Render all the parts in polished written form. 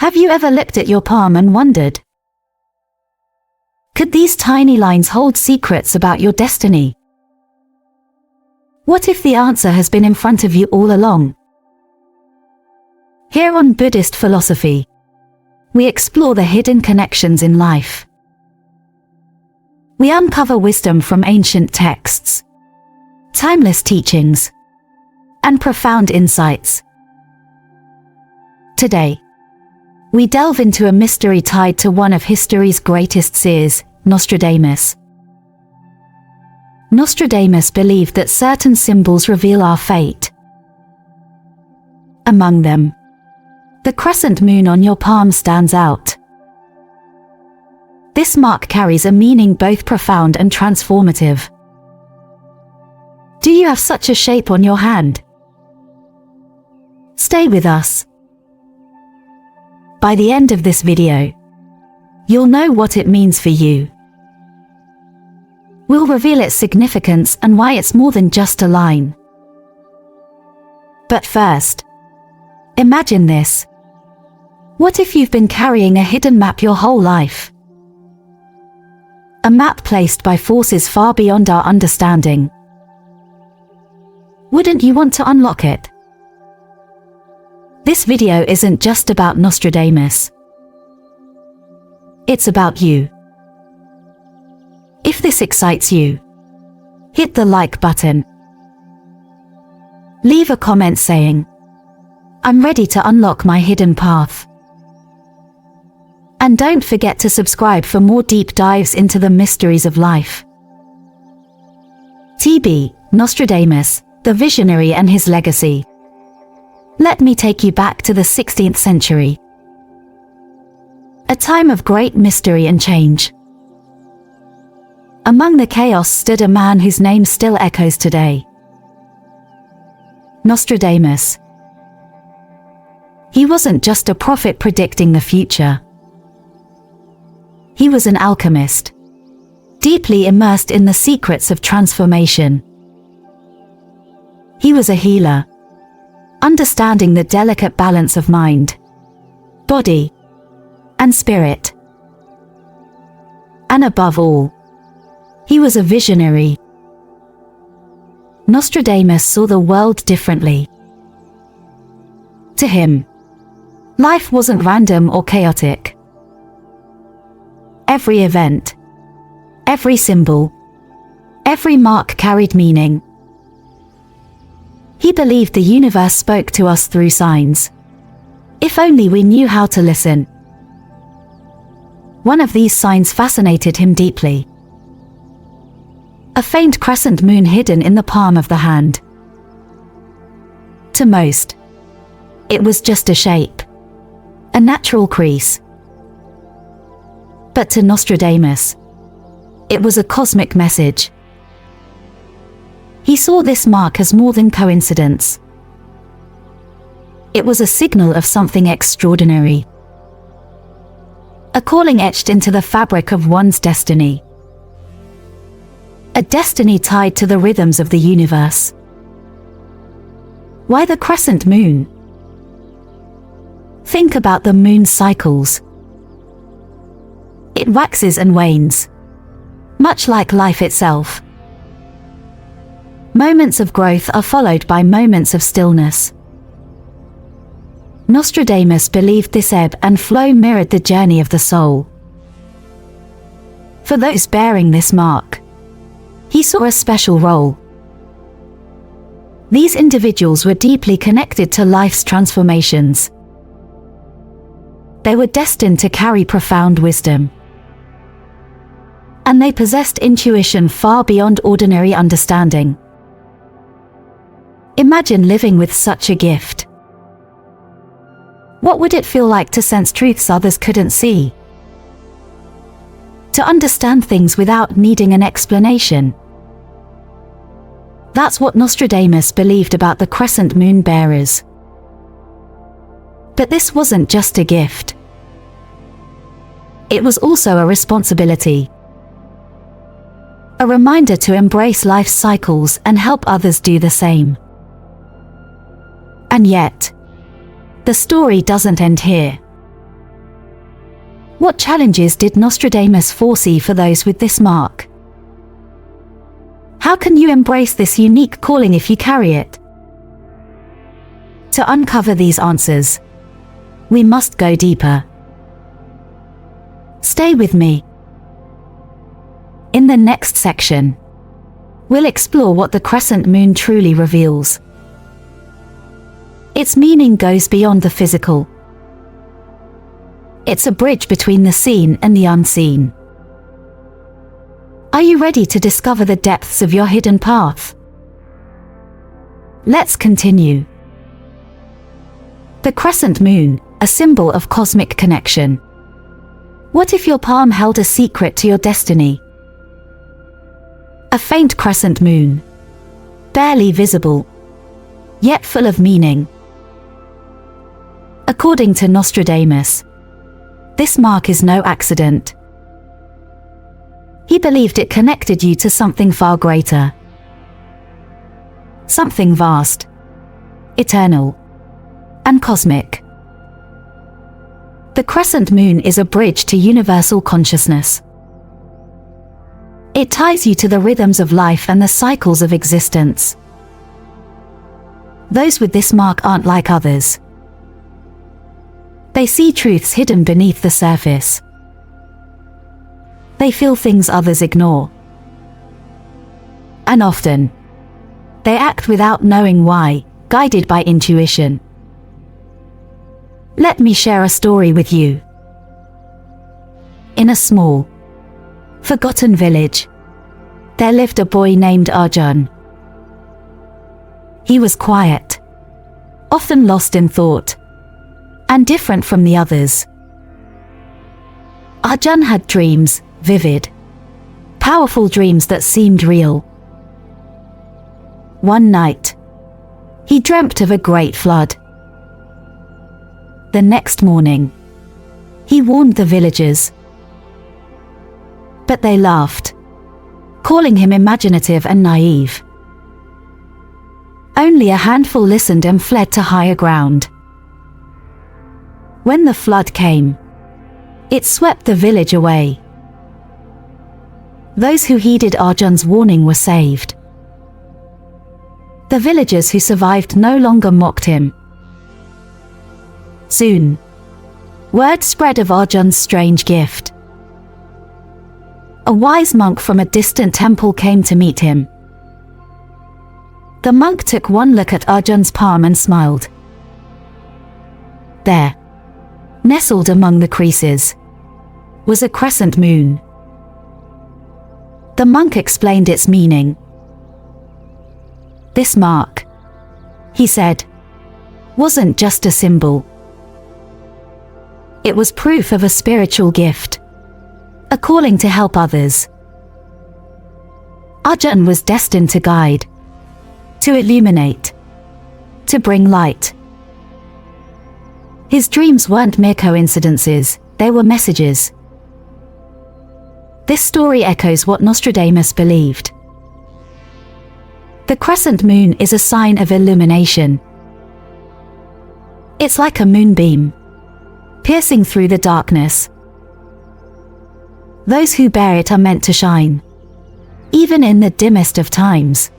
Have you ever looked at your palm and wondered, could these tiny lines hold secrets about your destiny? What if the answer has been in front of you all along? Here on Buddhist Philosophy, we explore the hidden connections in life. We uncover wisdom from ancient texts, timeless teachings, and profound insights. Today, we delve into a mystery tied to one of history's greatest seers, Nostradamus. Nostradamus believed that certain symbols reveal our fate. Among them, the crescent moon on your palm stands out. This mark carries a meaning both profound and transformative. Do you have such a shape on your hand? Stay with us. By the end of this video, you'll know what it means for you. We'll reveal its significance and why it's more than just a line. But first, imagine this. What if you've been carrying a hidden map your whole life? A map placed by forces far beyond our understanding. Wouldn't you want to unlock it? This video isn't just about Nostradamus. It's about you. If this excites you, hit the like button. Leave a comment saying, "I'm ready to unlock my hidden path." And don't forget to subscribe for more deep dives into the mysteries of life. TB, Nostradamus, the visionary and his legacy. Let me take you back to the 16th century. A time of great mystery and change. Among the chaos stood a man whose name still echoes today. Nostradamus. He wasn't just a prophet predicting the future. He was an alchemist, deeply immersed in the secrets of transformation. He was a healer, understanding the delicate balance of mind, body, and spirit. And above all, he was a visionary. Nostradamus saw the world differently. To him, life wasn't random or chaotic. Every event, every symbol, every mark carried meaning. He believed the universe spoke to us through signs, if only we knew how to listen. One of these signs fascinated him deeply. A faint crescent moon hidden in the palm of the hand. To most, it was just a shape, a natural crease. But to Nostradamus, it was a cosmic message. He saw this mark as more than coincidence. It was a signal of something extraordinary. A calling etched into the fabric of one's destiny. A destiny tied to the rhythms of the universe. Why the crescent moon? Think about the moon's cycles. It waxes and wanes, much like life itself. Moments of growth are followed by moments of stillness. Nostradamus believed this ebb and flow mirrored the journey of the soul. For those bearing this mark, he saw a special role. These individuals were deeply connected to life's transformations. They were destined to carry profound wisdom. And they possessed intuition far beyond ordinary understanding. Imagine living with such a gift. What would it feel like to sense truths others couldn't see? To understand things without needing an explanation? That's what Nostradamus believed about the crescent moon bearers. But this wasn't just a gift. It was also a responsibility. A reminder to embrace life's cycles and help others do the same. And yet, the story doesn't end here. What challenges did Nostradamus foresee for those with this mark? How can you embrace this unique calling if you carry it? To uncover these answers, we must go deeper. Stay with me. In the next section, we'll explore what the crescent moon truly reveals. Its meaning goes beyond the physical. It's a bridge between the seen and the unseen. Are you ready to discover the depths of your hidden path? Let's continue. The crescent moon, a symbol of cosmic connection. What if your palm held a secret to your destiny? A faint crescent moon, barely visible, yet full of meaning. According to Nostradamus, this mark is no accident. He believed it connected you to something far greater. Something vast, eternal, and cosmic. The crescent moon is a bridge to universal consciousness. It ties you to the rhythms of life and the cycles of existence. Those with this mark aren't like others. They see truths hidden beneath the surface. They feel things others ignore. And often, they act without knowing why, guided by intuition. Let me share a story with you. In a small, forgotten village, there lived a boy named Arjun. He was quiet, often lost in thought, and different from the others. Arjun had dreams, vivid, powerful dreams that seemed real. One night, he dreamt of a great flood. The next morning, he warned the villagers. But they laughed, calling him imaginative and naive. Only a handful listened and fled to higher ground. When the flood came, it swept the village away. Those who heeded Arjun's warning were saved. The villagers who survived no longer mocked him. Soon, word spread of Arjun's strange gift. A wise monk from a distant temple came to meet him. The monk took one look at Arjun's palm and smiled. There, nestled among the creases, was a crescent moon. The monk explained its meaning. This mark, he said, wasn't just a symbol. It was proof of a spiritual gift, a calling to help others. Arjun was destined to guide, to illuminate, to bring light. His dreams weren't mere coincidences, they were messages. This story echoes what Nostradamus believed. The crescent moon is a sign of illumination. It's like a moonbeam, piercing through the darkness. Those who bear it are meant to shine, even in the dimmest of times.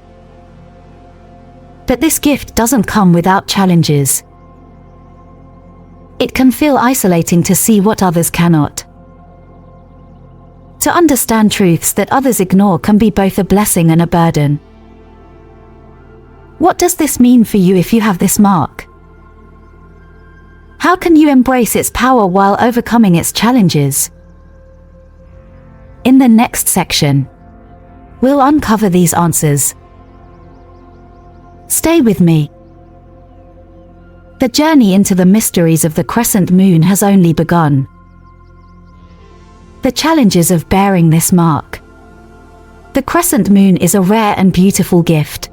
But this gift doesn't come without challenges. It can feel isolating to see what others cannot. To understand truths that others ignore can be both a blessing and a burden. What does this mean for you if you have this mark? How can you embrace its power while overcoming its challenges? In the next section, we'll uncover these answers. Stay with me. The journey into the mysteries of the crescent moon has only begun. The challenges of bearing this mark. The crescent moon is a rare and beautiful gift.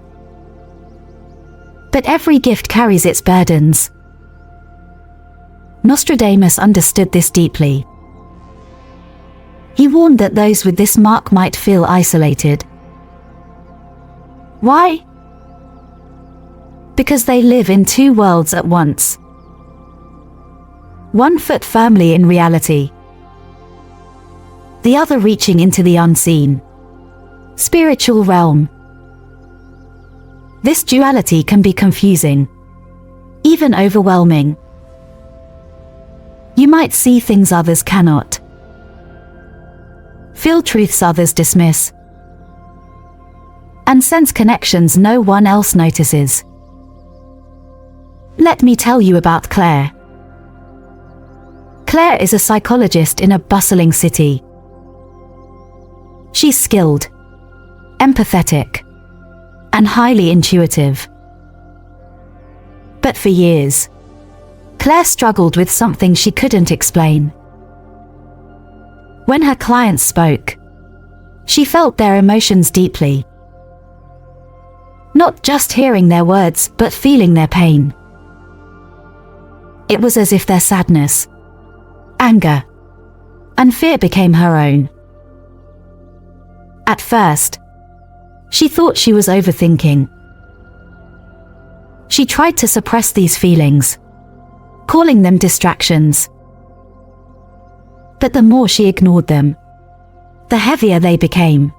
But every gift carries its burdens. Nostradamus understood this deeply. He warned that those with this mark might feel isolated. Why? Because they live in two worlds at once. One foot firmly in reality, the other reaching into the unseen, spiritual realm. This duality can be confusing, even overwhelming. You might see things others cannot, feel truths others dismiss, and sense connections no one else notices. Let me tell you about Claire. Claire is a psychologist in a bustling city. She's skilled, empathetic, and highly intuitive. But for years, Claire struggled with something she couldn't explain. When her clients spoke, she felt their emotions deeply. Not just hearing their words, but feeling their pain. It was as if their sadness, anger, and fear became her own. At first, she thought she was overthinking. She tried to suppress these feelings, calling them distractions. But the more she ignored them, the heavier they became.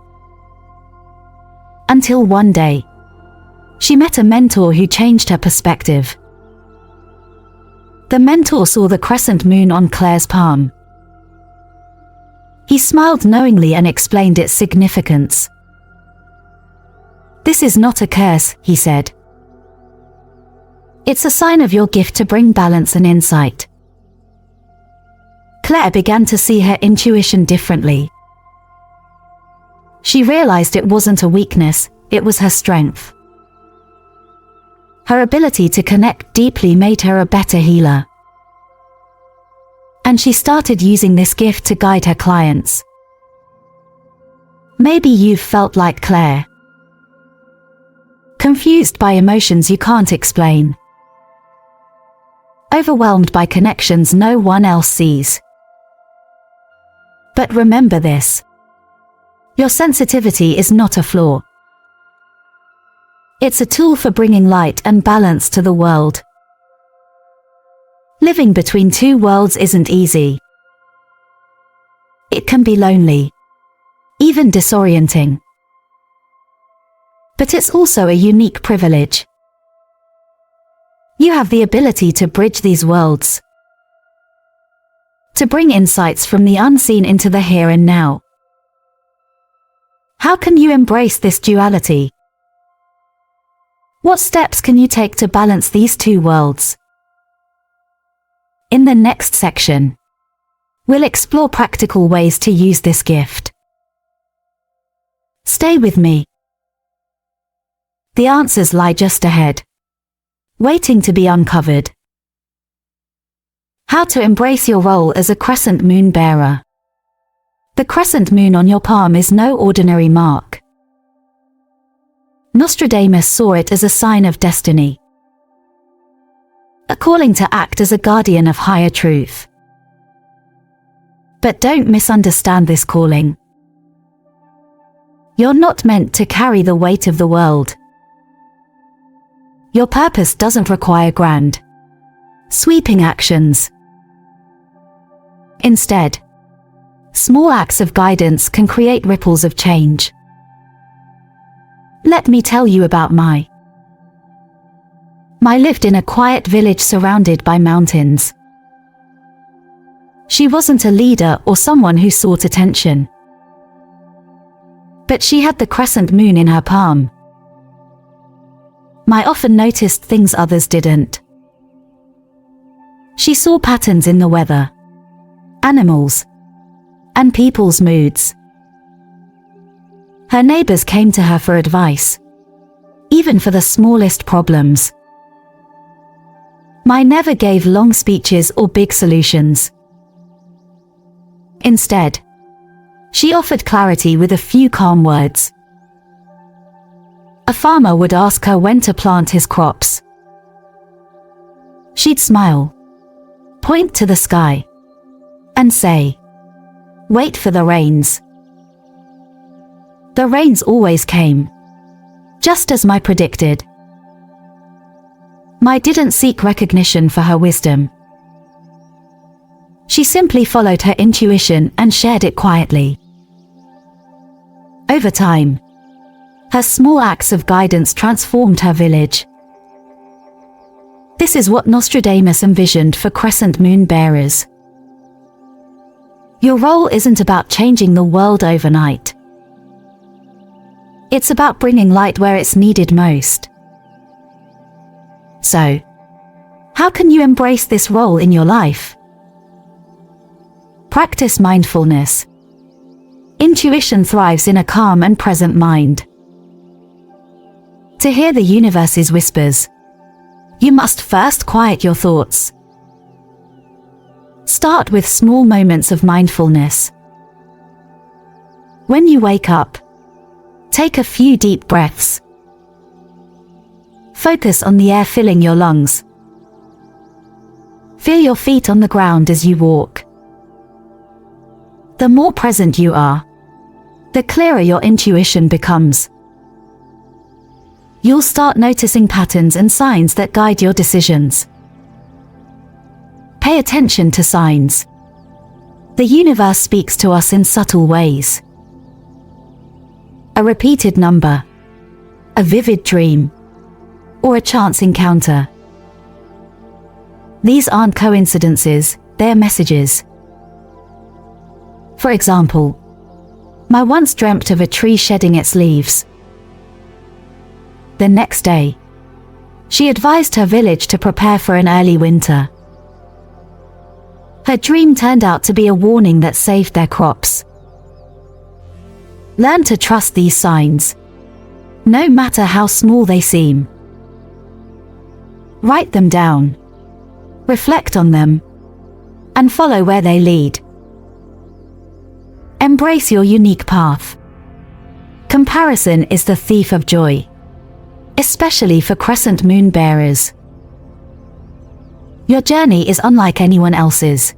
Until one day, she met a mentor who changed her perspective. The mentor saw the crescent moon on Claire's palm. He smiled knowingly and explained its significance. "This is not a curse," he said. "It's a sign of your gift to bring balance and insight." Claire began to see her intuition differently. She realized it wasn't a weakness, it was her strength. Her ability to connect deeply made her a better healer. And she started using this gift to guide her clients. Maybe you've felt like Claire. Confused by emotions you can't explain. Overwhelmed by connections no one else sees. But remember this. Your sensitivity is not a flaw. It's a tool for bringing light and balance to the world. Living between two worlds isn't easy. It can be lonely, even disorienting. But it's also a unique privilege. You have the ability to bridge these worlds, to bring insights from the unseen into the here and now. How can you embrace this duality? What steps can you take to balance these two worlds? In the next section, we'll explore practical ways to use this gift. Stay with me. The answers lie just ahead, waiting to be uncovered. How to embrace your role as a crescent moon bearer. The crescent moon on your palm is no ordinary mark. Nostradamus saw it as a sign of destiny, a calling to act as a guardian of higher truth. But don't misunderstand this calling. You're not meant to carry the weight of the world. Your purpose doesn't require grand, sweeping actions. Instead, small acts of guidance can create ripples of change. Let me tell you about Mai. Mai lived in a quiet village surrounded by mountains. She wasn't a leader or someone who sought attention. But she had the crescent moon in her palm. Mai often noticed things others didn't. She saw patterns in the weather, animals, and people's moods. Her neighbors came to her for advice, even for the smallest problems. Mai never gave long speeches or big solutions. Instead, she offered clarity with a few calm words. A farmer would ask her when to plant his crops. She'd smile, point to the sky, and say, "Wait for the rains." The rains always came, just as Mai predicted. Mai didn't seek recognition for her wisdom. She simply followed her intuition and shared it quietly. Over time, her small acts of guidance transformed her village. This is what Nostradamus envisioned for crescent moon bearers. Your role isn't about changing the world overnight. It's about bringing light where it's needed most. So, how can you embrace this role in your life? Practice mindfulness. Intuition thrives in a calm and present mind. To hear the universe's whispers, you must first quiet your thoughts. Start with small moments of mindfulness. When you wake up, take a few deep breaths. Focus on the air filling your lungs. Feel your feet on the ground as you walk. The more present you are, the clearer your intuition becomes. You'll start noticing patterns and signs that guide your decisions. Pay attention to signs. The universe speaks to us in subtle ways. A repeated number, a vivid dream, or a chance encounter. These aren't coincidences, they're messages. For example, my once dreamt of a tree shedding its leaves. The next day, she advised her village to prepare for an early winter. Her dream turned out to be a warning that saved their crops. Learn to trust these signs, no matter how small they seem. Write them down, reflect on them, and follow where they lead. Embrace your unique path. Comparison is the thief of joy, especially for crescent moon bearers. Your journey is unlike anyone else's.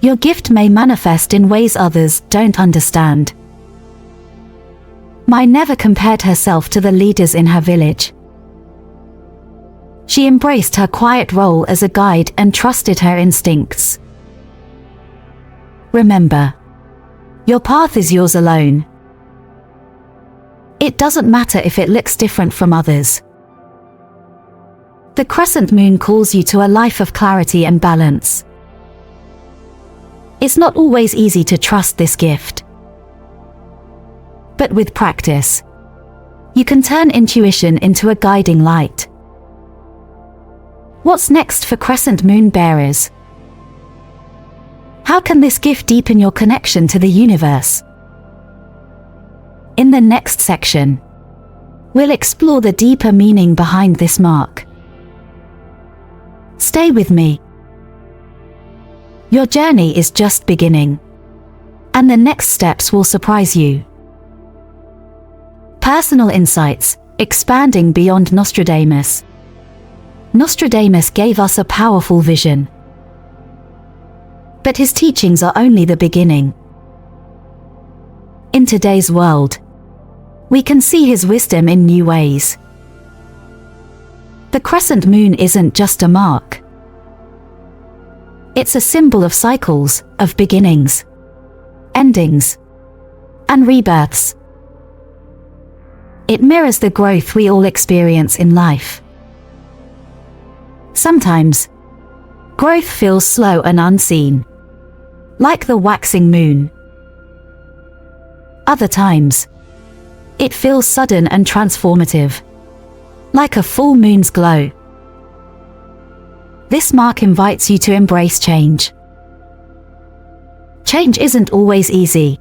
Your gift may manifest in ways others don't understand. Mai never compared herself to the leaders in her village. She embraced her quiet role as a guide and trusted her instincts. Remember, your path is yours alone. It doesn't matter if it looks different from others. The crescent moon calls you to a life of clarity and balance. It's not always easy to trust this gift. But with practice, you can turn intuition into a guiding light. What's next for crescent moon bearers? How can this gift deepen your connection to the universe? In the next section, we'll explore the deeper meaning behind this mark. Stay with me. Your journey is just beginning, and the next steps will surprise you. Personal insights, expanding beyond Nostradamus. Nostradamus gave us a powerful vision. But his teachings are only the beginning. In today's world, we can see his wisdom in new ways. The crescent moon isn't just a mark. It's a symbol of cycles, of beginnings, endings, and rebirths. It mirrors the growth we all experience in life. Sometimes, growth feels slow and unseen, like the waxing moon. Other times, it feels sudden and transformative, like a full moon's glow. This mark invites you to embrace change. Change isn't always easy.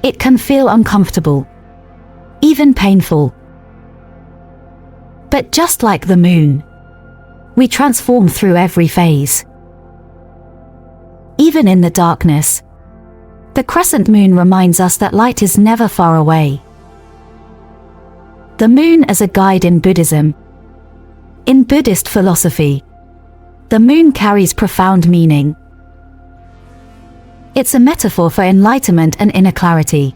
It can feel uncomfortable, even painful. But just like the moon, we transform through every phase. Even in the darkness, the crescent moon reminds us that light is never far away. The moon as a guide in Buddhism. In Buddhist philosophy, the moon carries profound meaning. It's a metaphor for enlightenment and inner clarity.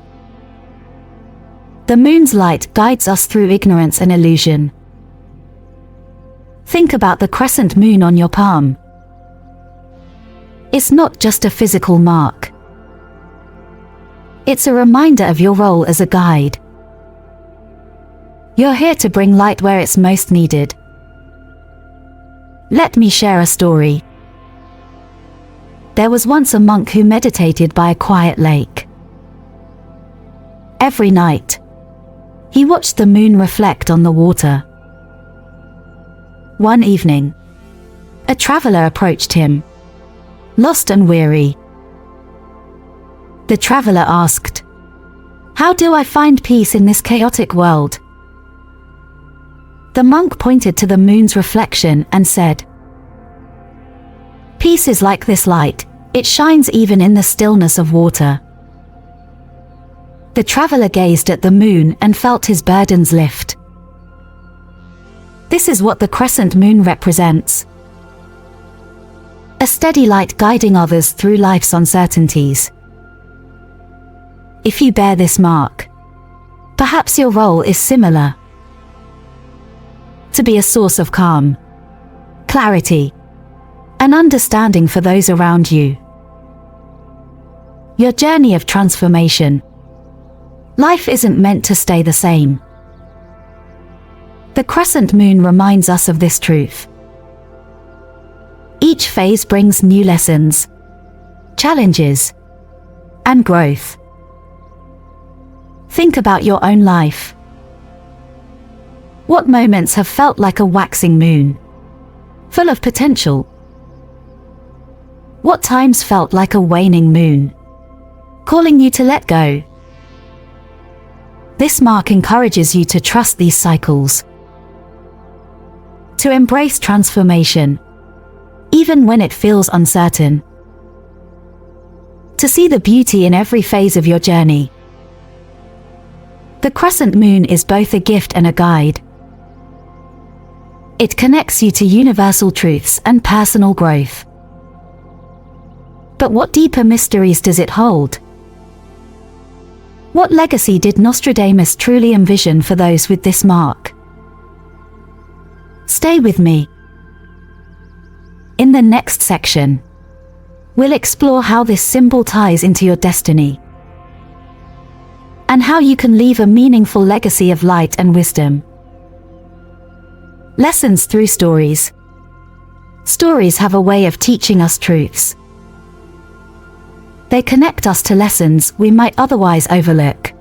The moon's light guides us through ignorance and illusion. Think about the crescent moon on your palm. It's not just a physical mark. It's a reminder of your role as a guide. You're here to bring light where it's most needed. Let me share a story. There was once a monk who meditated by a quiet lake. Every night, he watched the moon reflect on the water. One evening, a traveler approached him, lost and weary. The traveler asked, "How do I find peace in this chaotic world?" The monk pointed to the moon's reflection and said, "Peace is like this light, it shines even in the stillness of water." The traveler gazed at the moon and felt his burdens lift. This is what the crescent moon represents. A steady light guiding others through life's uncertainties. If you bear this mark, perhaps your role is similar. To be a source of calm, clarity, and understanding for those around you. Your journey of transformation. Life isn't meant to stay the same. The crescent moon reminds us of this truth. Each phase brings new lessons, challenges, and growth. Think about your own life. What moments have felt like a waxing moon, full of potential? What times felt like a waning moon, calling you to let go? This mark encourages you to trust these cycles, to embrace transformation, even when it feels uncertain, to see the beauty in every phase of your journey. The crescent moon is both a gift and a guide. It connects you to universal truths and personal growth. But what deeper mysteries does it hold? What legacy did Nostradamus truly envision for those with this mark? Stay with me. In the next section, we'll explore how this symbol ties into your destiny, and how you can leave a meaningful legacy of light and wisdom. Lessons through stories. Stories have a way of teaching us truths. They connect us to lessons we might otherwise overlook.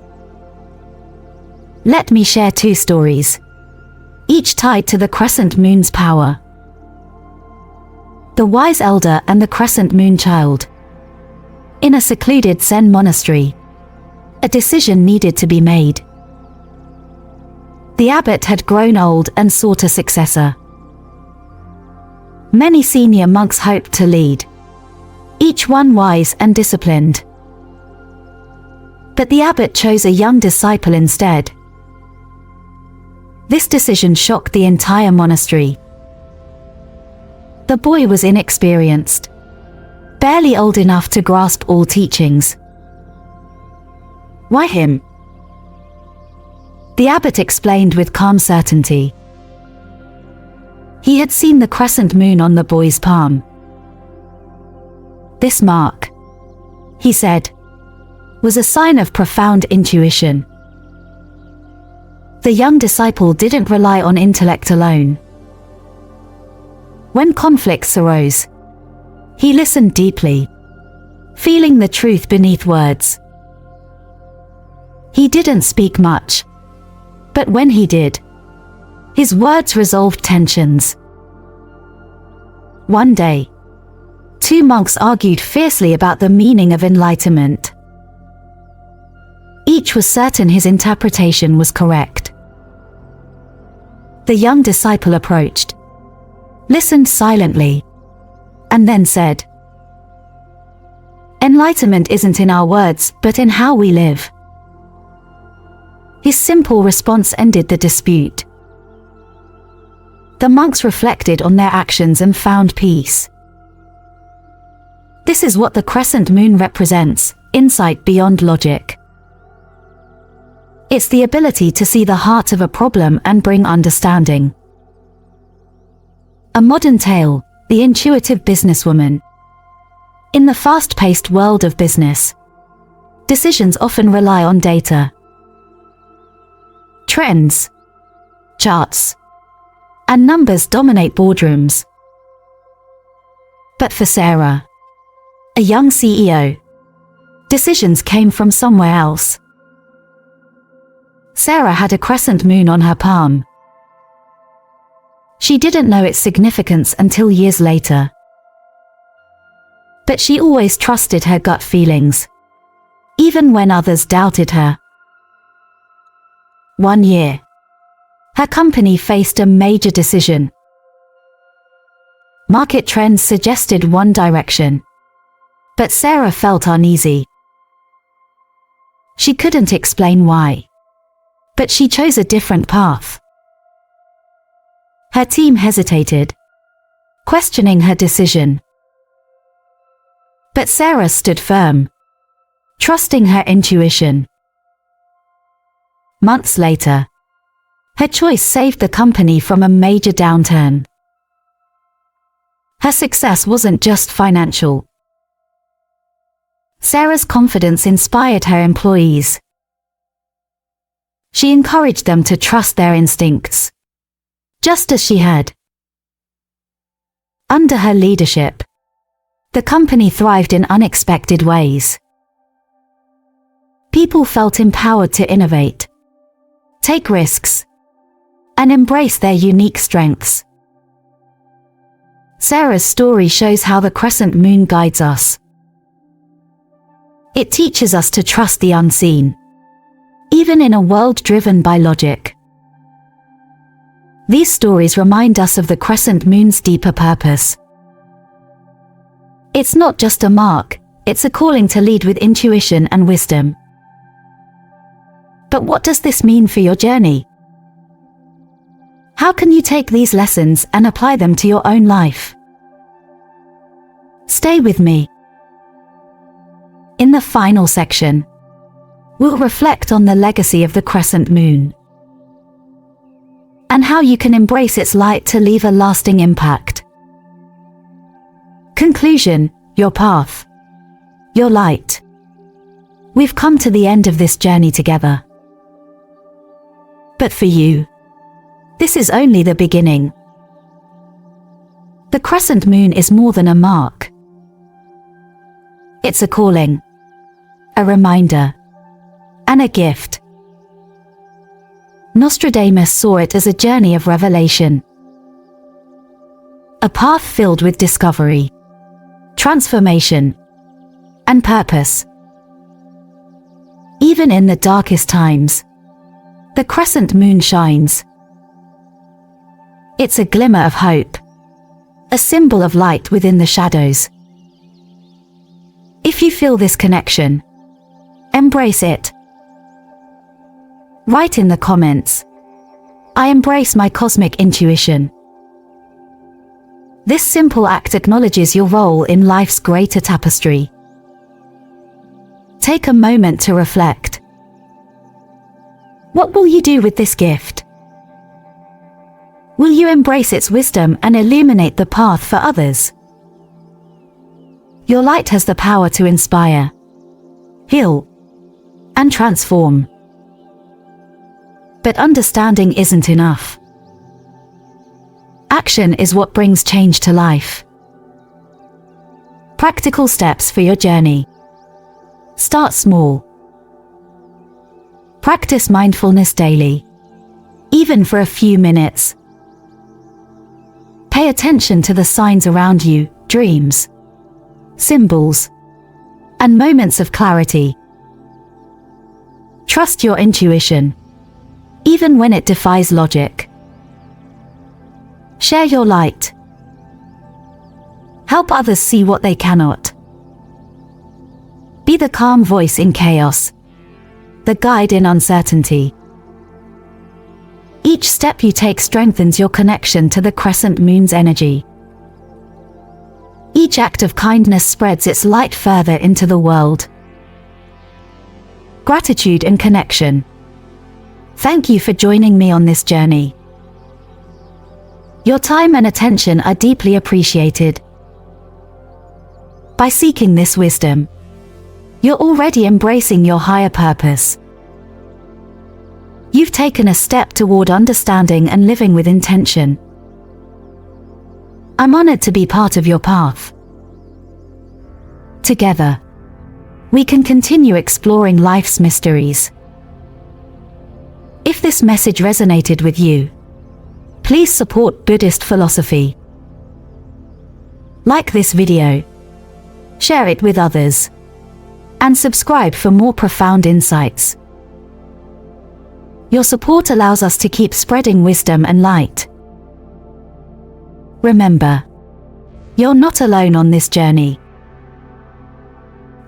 Let me share 2 stories, each tied to the crescent moon's power. The wise elder and the crescent moon child. In a secluded Zen monastery, a decision needed to be made. The abbot had grown old and sought a successor. Many senior monks hoped to lead, each one wise and disciplined. But the abbot chose a young disciple instead. This decision shocked the entire monastery. The boy was inexperienced, barely old enough to grasp all teachings. Why him? The abbot explained with calm certainty. He had seen the crescent moon on the boy's palm. This mark, he said, was a sign of profound intuition. The young disciple didn't rely on intellect alone. When conflicts arose, he listened deeply, feeling the truth beneath words. He didn't speak much, but when he did, his words resolved tensions. One day, 2 monks argued fiercely about the meaning of enlightenment. Each was certain his interpretation was correct. The young disciple approached, listened silently, and then said, "Enlightenment isn't in our words, but in how we live." His simple response ended the dispute. The monks reflected on their actions and found peace. This is what the crescent moon represents: insight beyond logic. It's the ability to see the heart of a problem and bring understanding. A modern tale, The Intuitive Businesswoman. In the fast-paced world of business, decisions often rely on data, trends, charts, and numbers dominate boardrooms. But for Sarah, a young CEO, decisions came from somewhere else. Sarah had a crescent moon on her palm. She didn't know its significance until years later. But she always trusted her gut feelings, even when others doubted her. One year, her company faced a major decision. Market trends suggested one direction, but Sarah felt uneasy. She couldn't explain why, but she chose a different path. Her team hesitated, questioning her decision. But Sarah stood firm, trusting her intuition. Months later, her choice saved the company from a major downturn. Her success wasn't just financial. Sarah's confidence inspired her employees. She encouraged them to trust their instincts, just as she had. Under her leadership, the company thrived in unexpected ways. People felt empowered to innovate, take risks, and embrace their unique strengths. Sarah's story shows how the crescent moon guides us. It teaches us to trust the unseen, even in a world driven by logic. These stories remind us of the crescent moon's deeper purpose. It's not just a mark, it's a calling to lead with intuition and wisdom. But what does this mean for your journey? How can you take these lessons and apply them to your own life? Stay with me. In the final section, we'll reflect on the legacy of the crescent moon and how you can embrace its light to leave a lasting impact. Conclusion: your path, your light. We've come to the end of this journey together. But for you, this is only the beginning. The crescent moon is more than a mark. It's a calling, a reminder, and a gift. Nostradamus saw it as a journey of revelation, a path filled with discovery, transformation, and purpose. Even in the darkest times, the crescent moon shines. It's a glimmer of hope, a symbol of light within the shadows. If you feel this connection, embrace it. Write in the comments, "I embrace my cosmic intuition." This simple act acknowledges your role in life's greater tapestry. Take a moment to reflect. What will you do with this gift? Will you embrace its wisdom and illuminate the path for others? Your light has the power to inspire, heal, and transform. But understanding isn't enough. Action is what brings change to life. Practical steps for your journey. Start small. Practice mindfulness daily, even for a few minutes. Pay attention to the signs around you, dreams, symbols, and moments of clarity. Trust your intuition, even when it defies logic. Share your light. Help others see what they cannot. Be the calm voice in chaos, the guide in uncertainty. Each step you take strengthens your connection to the crescent moon's energy. Each act of kindness spreads its light further into the world. Gratitude and connection. Thank you for joining me on this journey. Your time and attention are deeply appreciated. By seeking this wisdom, you're already embracing your higher purpose. You've taken a step toward understanding and living with intention. I'm honored to be part of your path. Together, we can continue exploring life's mysteries. If this message resonated with you, please support Buddhist philosophy. Like this video, share it with others, and subscribe for more profound insights. Your support allows us to keep spreading wisdom and light. Remember, you're not alone on this journey.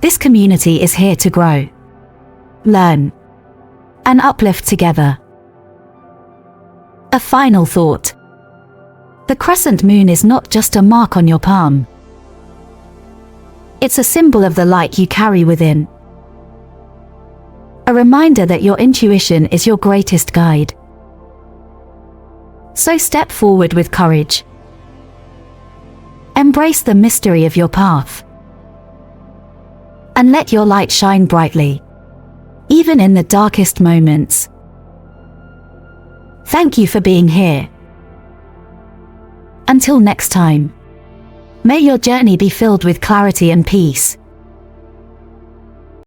This community is here to grow, learn, and uplift together. A final thought. The crescent moon is not just a mark on your palm. It's a symbol of the light you carry within. A reminder that your intuition is your greatest guide. So step forward with courage. Embrace the mystery of your path. And let your light shine brightly, even in the darkest moments. Thank you for being here. Until next time, may your journey be filled with clarity and peace.